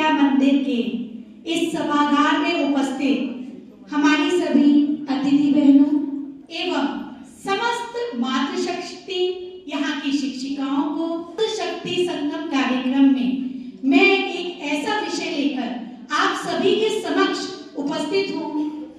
विद्या मंदिर के इस सभागार में उपस्थित हमारी सभी अतिथि बहनों एवं समस्त मातृशक्ति यहाँ की शिक्षिकाओं को शक्ति संगम कार्यक्रम में मैं एक ऐसा विषय लेकर आप सभी के समक्ष उपस्थित हूँ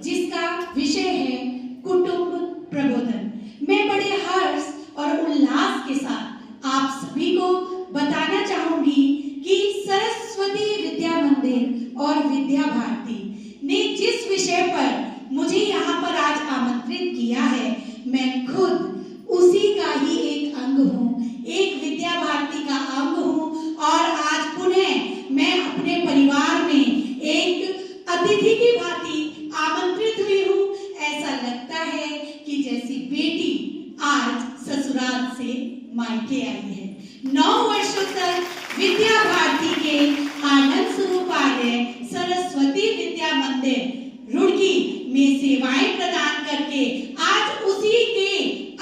जिसका विषय है कुटुंब प्रबोधन। मैं बड़े हर्ष और उल्लास के साथ आप सभी को बताना चाहूंगी कि सरस्वती विद्या मंदिर और विद्या भारती ने जिस विषय पर मुझे यहाँ पर आज आमंत्रित किया है, मैं खुद उसी का ही एक अंग हूँ, एक विद्या भारती का अंग हूँ। और आज पुनः मैं अपने परिवार में एक अतिथि की भांति आमंत्रित हुई हूँ। ऐसा लगता है कि जैसी बेटी आज ससुराल से मायके आई है। 9 वर्षों तक विद्या भारती के आनंद स्वरूपालय सरस्वती विद्या मंदिर रुड़की में सेवाएं प्रदान करके आज उसी के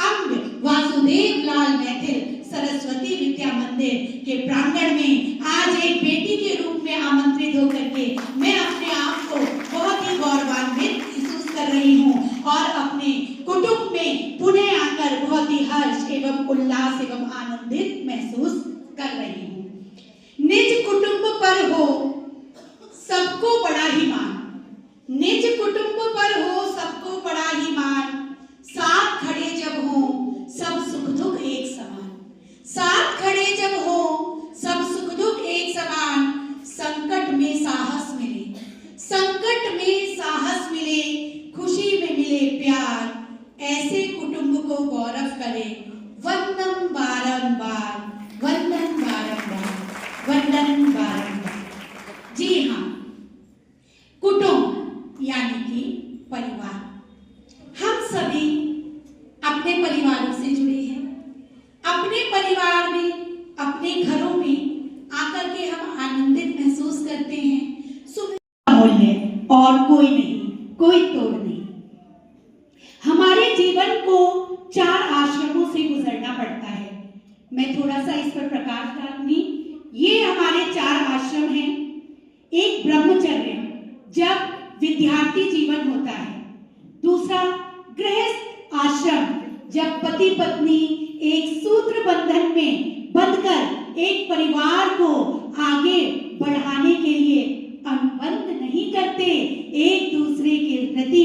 अंग वासुदेव लाल मैथिल सरस्वती विद्या मंदिर के प्रांगण में आज एक बेटी के रूप में आमंत्रित होकर के मैं अपने आप को बहुत ही गौरवान्वित महसूस कर रही हूँ और अपने कुटुंब में पुनः आकर बहुत ही हर्ष एवं उल्लास एवं आनंदित महसूस कर रही हूँ। निज कुटुंब पर हो सबको बड़ा ही मान, निज कुटुंब पर हो सबको बड़ा ही मान, साथ खड़े जब हो सब सुख दुख एक समान, साथ खड़े जब हो सब सुख दुख एक समान, संकट में साहस मिले, संकट में साहस मिले, खुशी में मिले प्यार, ऐसे कुटुंब को गौरव करे वंदन बारंबार, वंदन बारंबार, वंदन बारंबार। जी हाँ, कुटुंब यानी कि परिवार। हम सभी अपने परिवारों से जुड़े हैं। अपने परिवार में, अपने घरों में आकर के हम आनंदित महसूस करते हैं। सुख अमूल्य और कोई नहीं, कोई तोड़ नहीं। हमारे जीवन को 4 आश्रमों से गुजरना पड़ता है। मैं थोड़ा सा इस पर प्रकाश डालूंगी। ये हमारे 4 आश्रम हैं। एक ब्रह्मचर्य जब विद्यार्थी जीवन होता है, दूसरा गृहस्थ आश्रम जब पति पत्नी एक सूत्र बंधन में बंधकर एक परिवार को आगे बढ़ाने के लिए अनुबंध नहीं करते, एक दूसरे के प्रति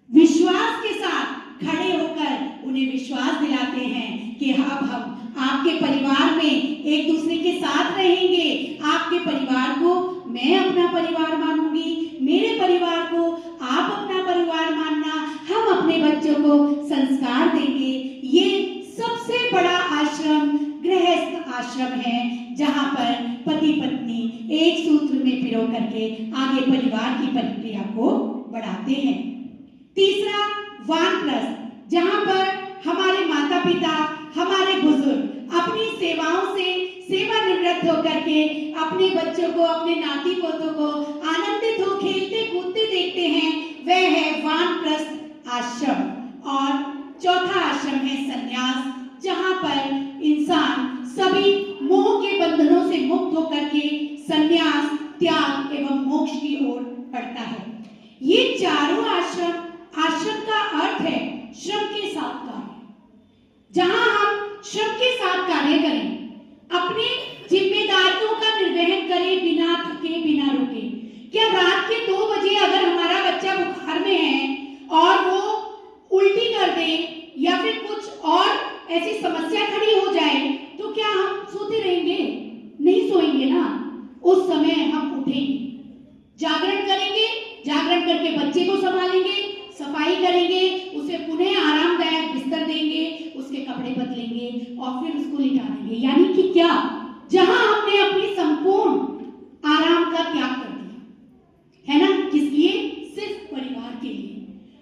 विश्वास के साथ खड़े होकर उन्हें विश्वास दिलाते हैं कि अब हम आपके परिवार में एक दूसरे के साथ रहेंगे, आपके परिवार को मैं अपना परिवार मानूंगी, मेरे परिवार को आप अपना परिवार मानना, हम अपने बच्चों को संस्कार देंगे। ये सबसे बड़ा आश्रम गृहस्थ आश्रम है, जहां पर पति पत्नी एक सूत्र में पिरो करके आगे परिवार की प्रक्रिया को बढ़ाते हैं। तीसरा वानप्रस्थ, जहां पर हमारे माता पिता, हमारे बुजुर्ग अपनी सेवाओं से सेवानिवृत्त होकर के अपने बच्चों को, अपने नाती पोतों को आनंदित हो खेलते कूदते देखते हैं, वह है वानप्रस्थ आश्रम। और चौथा आश्रम है संन्यास, जहां पर इंसान सभी मोह के बंधनों से मुक्त होकर के संन्यास, त्याग एवं मोक्ष की ओर बढ़ता है। ये चारों आश्रम का अर्थ है श्रम के साथ कार्य, जहां हम श्रम के साथ कार्य करें, अपनी जिम्मेदारियों का निर्वहन करें बिना थके बिना रुके। क्या रात के 2 बजे अगर हमारा बच्चा बुखार में है और वो उल्टी कर दे या फिर कुछ और ऐसी समस्या खड़ी हो जाए, तो क्या हम सोते रहेंगे? नहीं सोएंगे ना। उस समय हम उठेंगे, जागरण करेंगे, जागरण करके बच्चे को संभालेंगे, सफाई करेंगे, उसे पुनः आरामदायक बिस्तर देंगे, उसके कपड़े बदलेंगे और फिर उसको लिटा देंगे। यानी कि क्या, जहां हमने अपनी संपूर्ण आराम का त्याग कर दिया है ना, किस लिए? सिर्फ परिवार के लिए।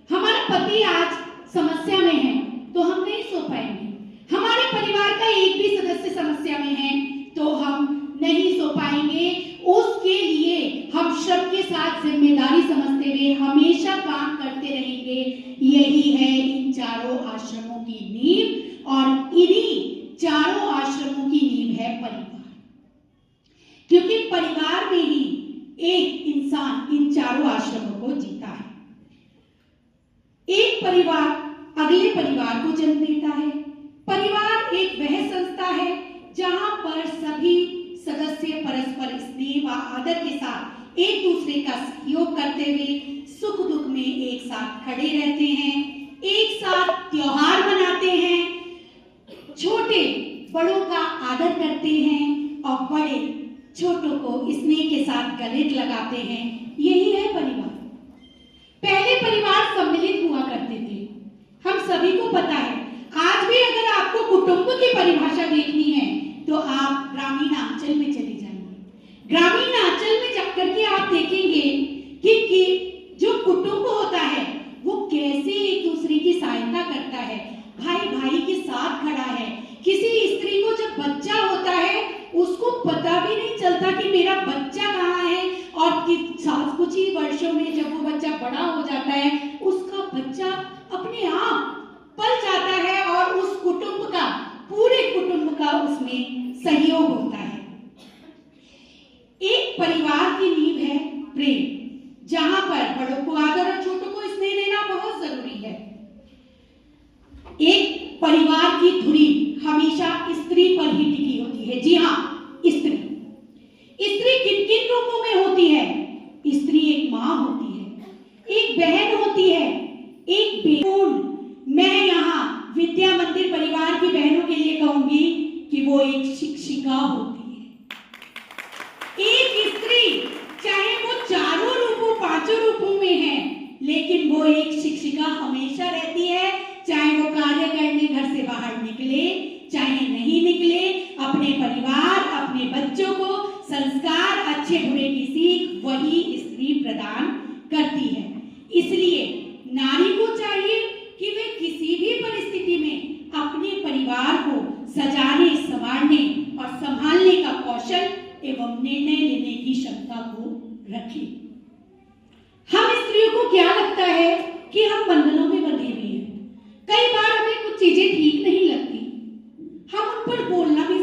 हमारा पति आज समस्या में है तो हम नहीं सो पाएंगे, हमारे परिवार का एक भी सदस्य समस्या में है तो हम नहीं सो पाएंगे। उसके लिए हम श्रम के साथ जिम्मेदारी समझते हुए हमेशा काम करते रहेंगे। यही है इन चारों आश्रमों की नींव और इन्हीं चारों आश्रमों की नींव है परिवार। क्योंकि परिवार इंसान इन चारों आश्रमों को जीता है। एक परिवार अगले परिवार को जन्म देता है। परिवार एक वह संस्था है जहां पर सभी सदस्य परस्पर स्नेह व आदर के साथ एक दूसरे का सहयोग करते हुए सुख दुख में एक साथ खड़े रहते हैं, एक साथ त्योहार मनाते हैं, छोटे बड़ों का आदर करते हैं और बड़े छोटों को स्नेह के साथ गले लगाते हैं। यही है परिवार। पहले परिवार सम्मिलित हुआ करते थे, हम सभी को पता है। आज भी अगर आपको कुटुंब की परिभाषा देखनी है तो आप ग्रामीण अंचल में चले जाएंगे। ग्रामीण अंचल में जाकर के आप देखेंगे कि जो कुटुंब होता है वो कैसे एक दूसरे की सहायता करता है, भाई भाई के साथ खड़ा है। किसी स्त्री को जब बच्चा होता है उसको पता भी नहीं चलता कि मेरा बच्चा कहाँ है, और कुछ ही वर्षों में जब वो बच्चा बड़ा हो जाता है उसका बच्चा अपने आप पल जाता है और उस कुटुंब का, पूरे कुटुंब का उसमें सहयोग होता है। एक परिवार की नींव है प्रेम, जहां पर बड़ों को आदर और छोटों को स्नेह देना बहुत जरूरी है। एक परिवार की धुरी हमेशा स्त्री पर ही टिकी होती है। जी हाँ, स्त्री किन किन रूपों में होती है? स्त्री एक माँ होती है, एक बहन होती है, एक बेटी। मैं यहाँ विद्या मंदिर परिवार की बहनों के लिए कहूंगी कि वो एक शिक्षिका होती है। एक स्त्री चाहे वो चारों रूपों, पांचों रूपों में है, लेकिन वो एक शिक्षिका हमेशा रहती है। चाहे वो कार्य करने घर से बाहर निकले चाहे नहीं निकले, अपने परिवार, अपने बच्चों को संस्कार, अच्छे बुरे की सीख वही स्त्री प्रदान करती है। इसलिए नारी को चाहिए कि वे किसी भी परिस्थिति में अपने परिवार को सजाने, संवारने और संभालने का कौशल एवं निर्णय लेने की क्षमता को रखें। हम स्त्रियों को क्या लगता है कि हम बंधनों में बंधी हुई हैं। कई बार हमें कुछ चीजें ठीक नहीं लगती, हम उन पर बोलना भी